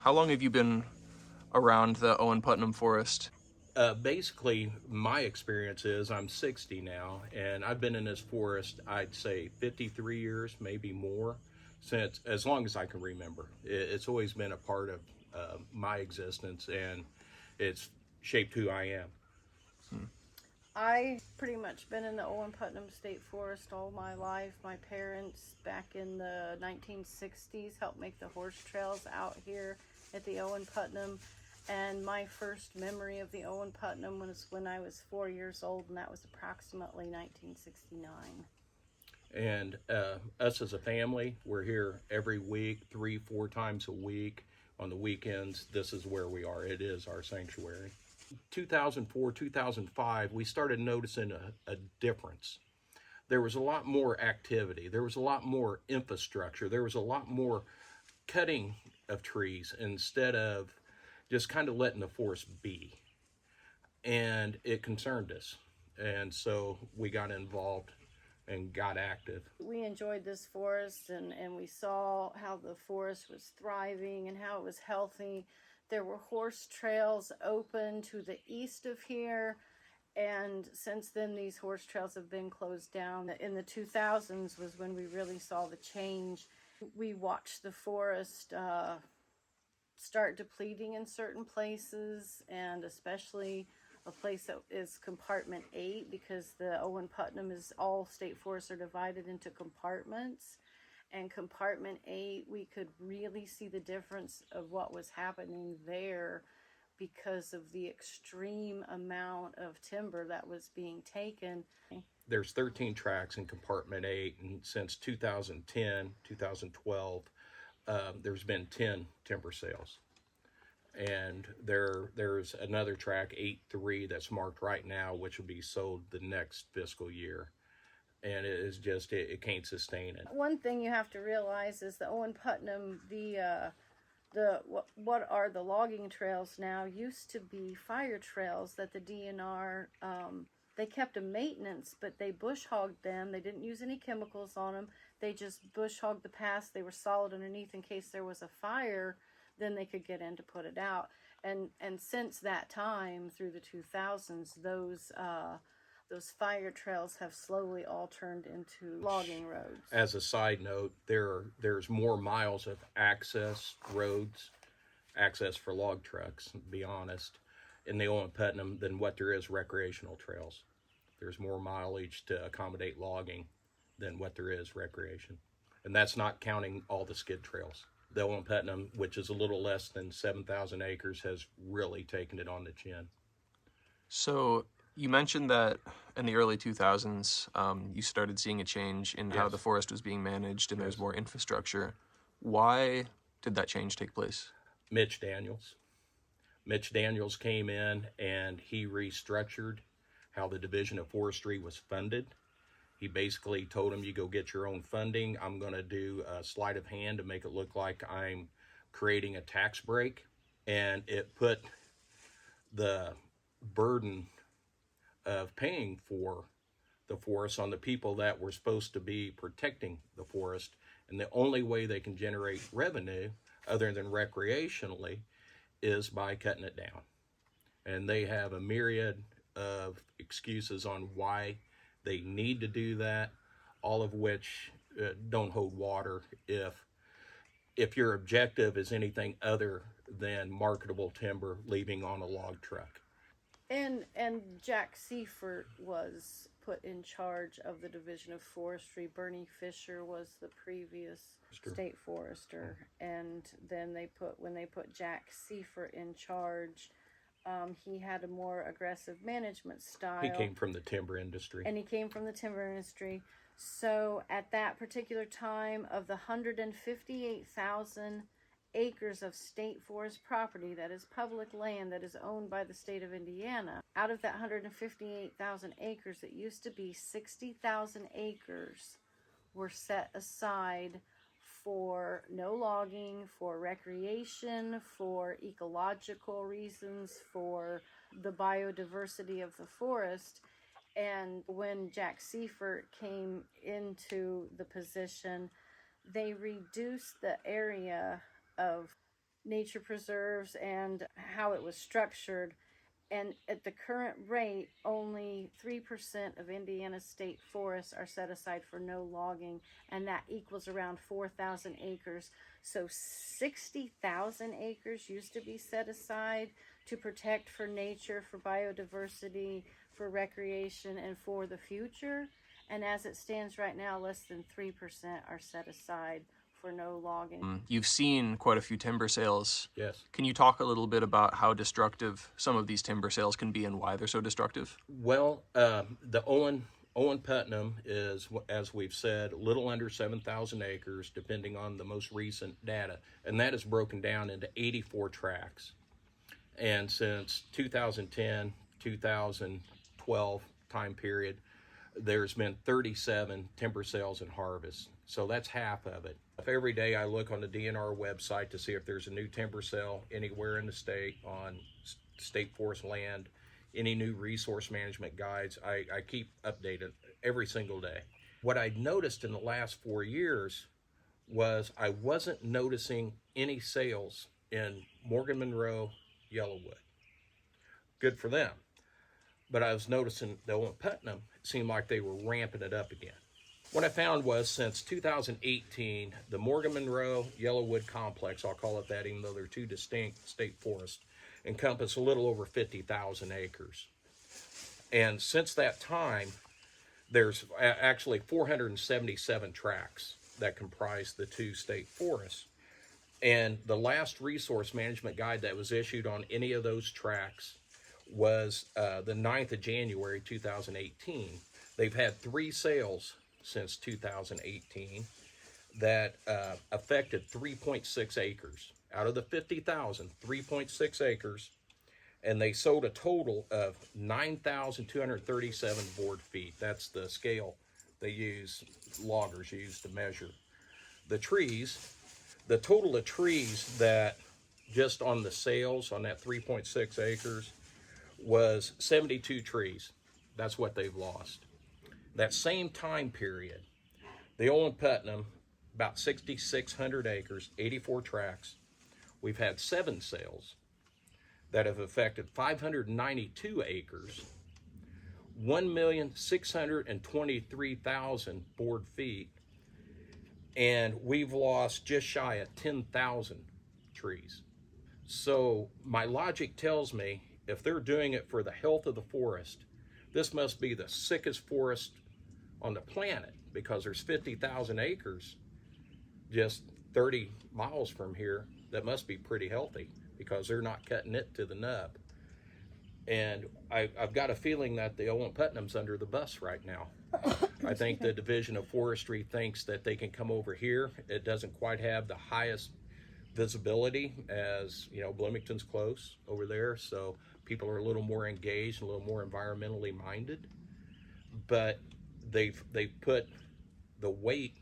How long have you been around the Owen-Putnam Forest? Basically, my experience is I'm 60 now, and I've been in this forest, I'd say 53 years, maybe more, since as long as I can remember. It's always been a part of my existence, and it's shaped who I am. I pretty much been in the Owen-Putnam State Forest all my life. My parents back in the 1960s helped make the horse trails out here at the Owen-Putnam. And my first memory of the Owen-Putnam was when I was 4 years old, and that was approximately 1969. And us as a family, we're here every week, 3, 4 times a week. On the weekends, this is where we are. It is our sanctuary. 2004, 2005, we started noticing a difference. There was a lot more activity. There was a lot more infrastructure. There was a lot more cutting of trees instead of just kind of letting the forest be. And it concerned us. And so we got involved and got active. We enjoyed this forest, and we saw how the forest was thriving and how it was healthy. There were horse trails open to the east of here, and since then these horse trails have been closed down. In the 2000s was when we really saw the change. We watched the forest start depleting in certain places, and especially a place that is compartment 8, because the Owen-Putnam is all state forests are divided into compartments. And compartment 8, we could really see the difference of what was happening there because of the extreme amount of timber that was being taken. There's 13 tracks in compartment 8, and since 2010, 2012, there's been 10 timber sales. And there's another track, 8-3, that's marked right now, which will be sold the next fiscal year. And it is just, it can't sustain it. One thing you have to realize is the Owen-Putnam, what are the logging trails now used to be fire trails that the DNR, they kept a maintenance, but they bush hogged them. They didn't use any chemicals on them. They just bush hogged the paths. They were solid underneath in case there was a fire. Then they could get in to put it out. And since that time, through the 2000s, those fire trails have slowly all turned into logging roads. As a side note, there's more miles of access roads, access for log trucks, to be honest, in the Owen-Putnam than what there is recreational trails. There's more mileage to accommodate logging than what there is recreation. And that's not counting all the skid trails. The Owen-Putnam, which is a little less than 7,000 acres, has really taken it on the chin. So you mentioned that in the early 2000s, you started seeing a change in how Yes. the forest was being managed and there's Yes. more infrastructure. Why did that change take place? Mitch Daniels. Mitch Daniels came in and he restructured how the Division of Forestry was funded. He basically told him, you go get your own funding. I'm going to do a sleight of hand to make it look like I'm creating a tax break. And it put the burden of paying for the forest on the people that were supposed to be protecting the forest. And the only way they can generate revenue, other than recreationally, is by cutting it down. And they have a myriad of excuses on why they need to do that, all of which don't hold water if your objective is anything other than marketable timber leaving on a log truck. And Jack Seifert was put in charge of the Division of Forestry. Bernie Fisher was the previous state forester, and then when they put Jack Seifert in charge, he had a more aggressive management style. He came from the timber industry. And he came from the timber industry. So at that particular time, of the 158,000 acres of state forest property that is public land that is owned by the state of Indiana, out of that 158,000 acres, it used to be 60,000 acres were set aside for no logging, for recreation, for ecological reasons, for the biodiversity of the forest. And when Jack Seifert came into the position, they reduced the area of nature preserves and how it was structured. And at the current rate, only 3% of Indiana state forests are set aside for no logging, and that equals around 4,000 acres. So 60,000 acres used to be set aside to protect for nature, for biodiversity, for recreation, and for the future. And as it stands right now, less than 3% are set aside for no logging. You've seen quite a few timber sales. Yes. Can you talk a little bit about how destructive some of these timber sales can be and why they're so destructive? Well, the Owen-Putnam is, as we've said, a little under 7,000 acres, depending on the most recent data, and that is broken down into 84 tracts. And since 2010, 2012 time period, there's been 37 timber sales and harvests. So that's half of it. If every day I look on the DNR website to see if there's a new timber sale anywhere in the state on state forest land, any new resource management guides, I keep updated every single day. What I noticed in the last 4 years was I wasn't noticing any sales in Morgan Monroe Yellowwood. Good for them. But I was noticing the Owen-Putnam, it seemed like they were ramping it up again. What I found was since 2018, the Morgan Monroe Yellowwood complex, I'll call it that even though they're two distinct state forests, encompass a little over 50,000 acres. And since that time, there's actually 477 tracts that comprise the two state forests. And the last resource management guide that was issued on any of those tracts was the 9th of January 2018. They've had 3 sales since 2018 that affected 3.6 acres. Out of the 50,000, 3.6 acres, and they sold a total of 9,237 board feet. That's the scale loggers use to measure the trees. The total of trees that just on the sales on that 3.6 acres was 72 trees. That's what they've lost. That same time period, the Owen-Putnam, about 6,600 acres, 84 tracts. We've had 7 sales that have affected 592 acres, 1,623,000 board feet, and we've lost just shy of 10,000 trees. So my logic tells me if they're doing it for the health of the forest, this must be the sickest forest on the planet, because there's 50,000 acres just 30 miles from here that must be pretty healthy because they're not cutting it to the nub. And I've got a feeling that the Owen-Putnam's under the bus right now. I think the Division of Forestry thinks that they can come over here. It doesn't quite have the highest visibility as, Bloomington's close over there, so people are a little more engaged, a little more environmentally minded. But they've put the weight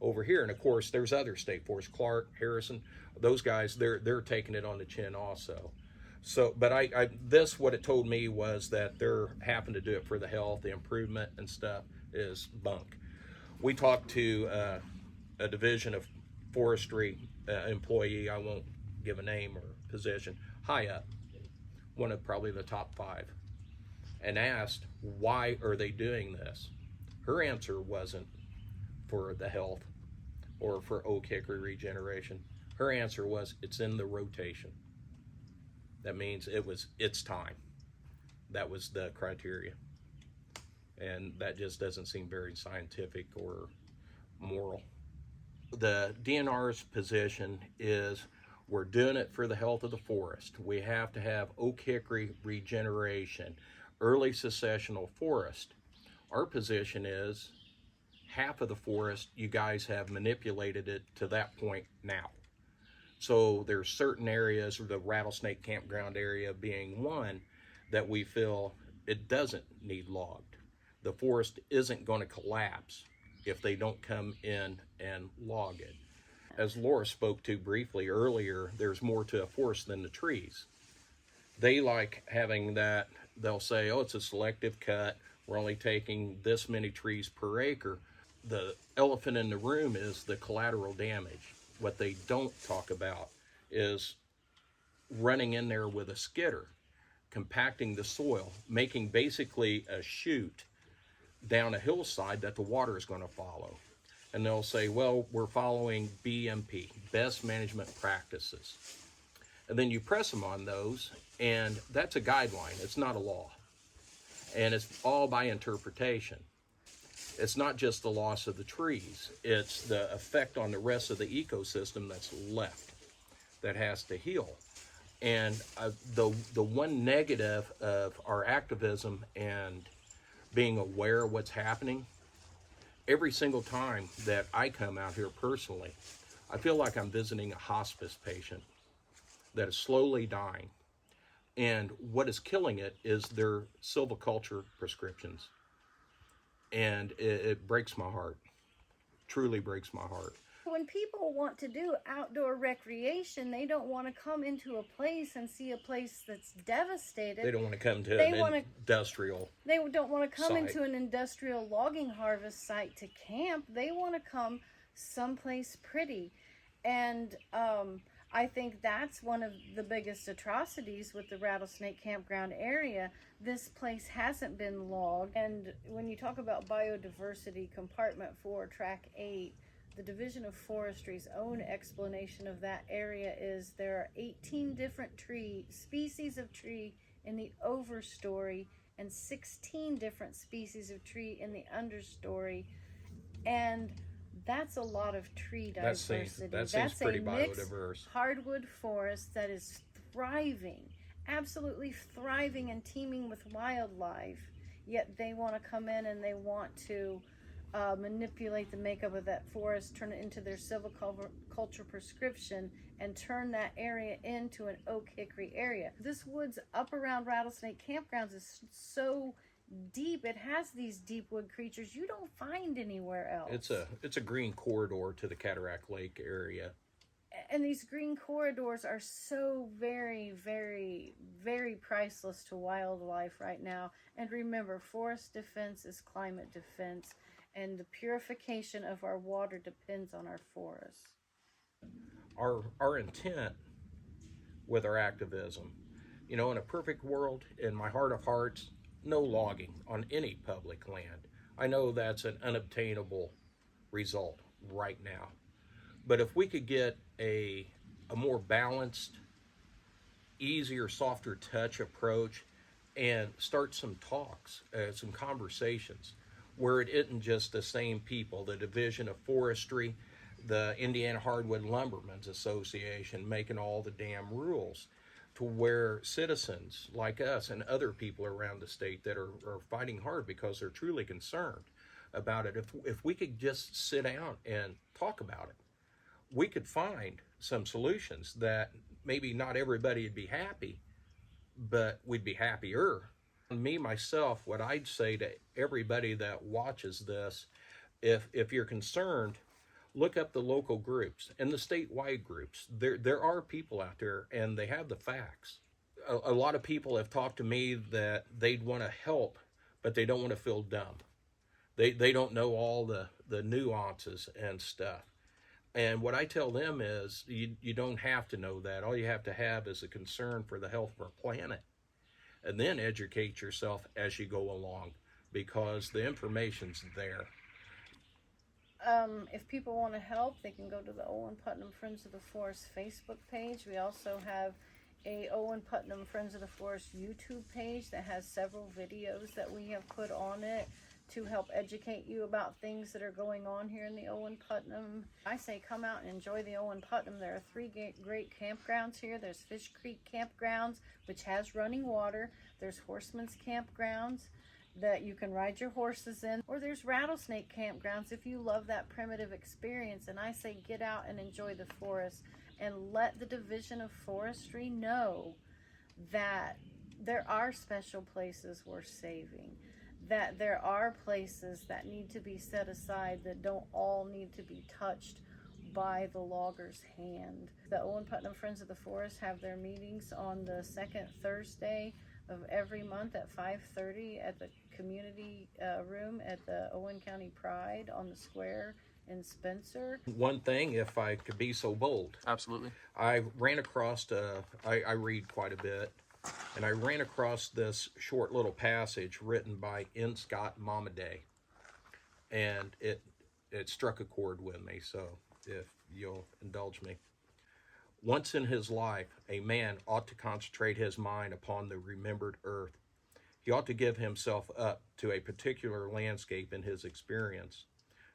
over here, and of course there's other state forests, Clark, Harrison, those guys, they're taking it on the chin also. So, but what it told me was that they're having to do it for the health, the improvement and stuff is bunk. We talked to a Division of Forestry employee, I won't give a name or position, high up, one of probably the top 5, and asked, why are they doing this? Her answer wasn't for the health or for oak hickory regeneration. Her answer was, it's in the rotation. That means it's time. That was the criteria. And that just doesn't seem very scientific or moral. The DNR's position is we're doing it for the health of the forest. We have to have oak hickory regeneration, early successional forest. Our position is half of the forest, you guys have manipulated it to that point now. So there's certain areas, the Rattlesnake Campground area being one, that we feel it doesn't need logged. The forest isn't going to collapse if they don't come in and log it. As Lora spoke to briefly earlier, there's more to a forest than the trees. They like having that, they'll say, oh, it's a selective cut, we're only taking this many trees per acre. The elephant in the room is the collateral damage. What they don't talk about is running in there with a skidder, compacting the soil, making basically a chute down a hillside that the water is going to follow. And they'll say, well, we're following BMP, best management practices. And then you press them on those, and that's a guideline. It's not a law. And it's all by interpretation. It's not just the loss of the trees. It's the effect on the rest of the ecosystem that's left that has to heal. And the one negative of our activism and being aware of what's happening, every single time that I come out here personally, I feel like I'm visiting a hospice patient that is slowly dying. And what is killing it is their silviculture prescriptions. And it breaks my heart, truly breaks my heart. When people want to do outdoor recreation, they don't want to come into a place and see a place that's devastated. They don't want to come to industrial. They don't want to come site. into an industrial logging harvest site to camp. They want to come someplace pretty. And I think that's one of the biggest atrocities with the Rattlesnake Campground area. This place hasn't been logged. And when you talk about biodiversity, Compartment 4, Track 8, the Division of Forestry's own explanation of that area is there are 18 different species of tree in the overstory and 16 different species of tree in the understory. And that's a lot of tree diversity. That seems pretty biodiverse. Hardwood forest that is thriving, absolutely thriving and teeming with wildlife. Yet they want to come in and they want to manipulate the makeup of that forest, turn it into their silviculture prescription, and turn that area into an oak hickory area. This woods up around Rattlesnake Campgrounds is so deep. It has these deep wood creatures you don't find anywhere else. It's a green corridor to the Cataract Lake area. And these green corridors are so very, very, very priceless to wildlife right now. And remember, forest defense is climate defense, and the purification of our water depends on our forests. Our intent with our activism, in a perfect world, in my heart of hearts, no logging on any public land. I know that's an unobtainable result right now. But if we could get a more balanced, easier, softer touch approach and start some talks, some conversations, where it isn't just the same people, the Division of Forestry, the Indiana Hardwood Lumbermen's Association making all the damn rules, to where citizens like us and other people around the state that are fighting hard because they're truly concerned about it. If we could just sit down and talk about it, we could find some solutions that maybe not everybody would be happy, but we'd be happier. Me, myself, what I'd say to everybody that watches this, if you're concerned, look up the local groups and the statewide groups. There are people out there and they have the facts. A lot of people have talked to me that they'd want to help, but they don't want to feel dumb. They don't know all the nuances and stuff. And what I tell them is you don't have to know that. All you have to have is a concern for the health of our planet. And then educate yourself as you go along, because the information's there. If people want to help, they can go to the Owen-Putnam Friends of the Forest Facebook page. We also have a Owen-Putnam Friends of the Forest YouTube page that has several videos that we have put on it to help educate you about things that are going on here in the Owen-Putnam. I say come out and enjoy the Owen-Putnam. There are 3 great campgrounds here. There's Fish Creek Campgrounds, which has running water. There's Horseman's Campgrounds that you can ride your horses in. Or there's Rattlesnake Campgrounds if you love that primitive experience. And I say get out and enjoy the forest and let the Division of Forestry know that there are special places worth saving, that there are places that need to be set aside that don't all need to be touched by the logger's hand. The Owen-Putnam Friends of the Forest have their meetings on the second Thursday of every month at 5:30 at the community room at the Owen County Pride on the square in Spencer. One thing, if I could be so bold, Absolutely. I ran across, I read quite a bit, and I ran across this short little passage written by N. Scott Momaday, and it struck a chord with me, so if you'll indulge me. Once in his life, a man ought to concentrate his mind upon the remembered earth. He ought to give himself up to a particular landscape in his experience,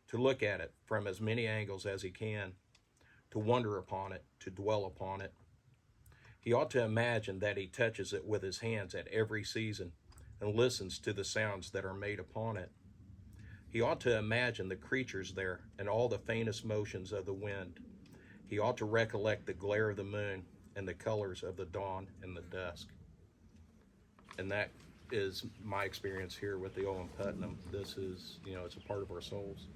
to look at it from as many angles as he can, to wonder upon it, to dwell upon it. He ought to imagine that he touches it with his hands at every season and listens to the sounds that are made upon it. He ought to imagine the creatures there and all the faintest motions of the wind. He ought to recollect the glare of the moon and the colors of the dawn and the dusk. And that is my experience here with the Owen-Putnam. This is, it's a part of our souls.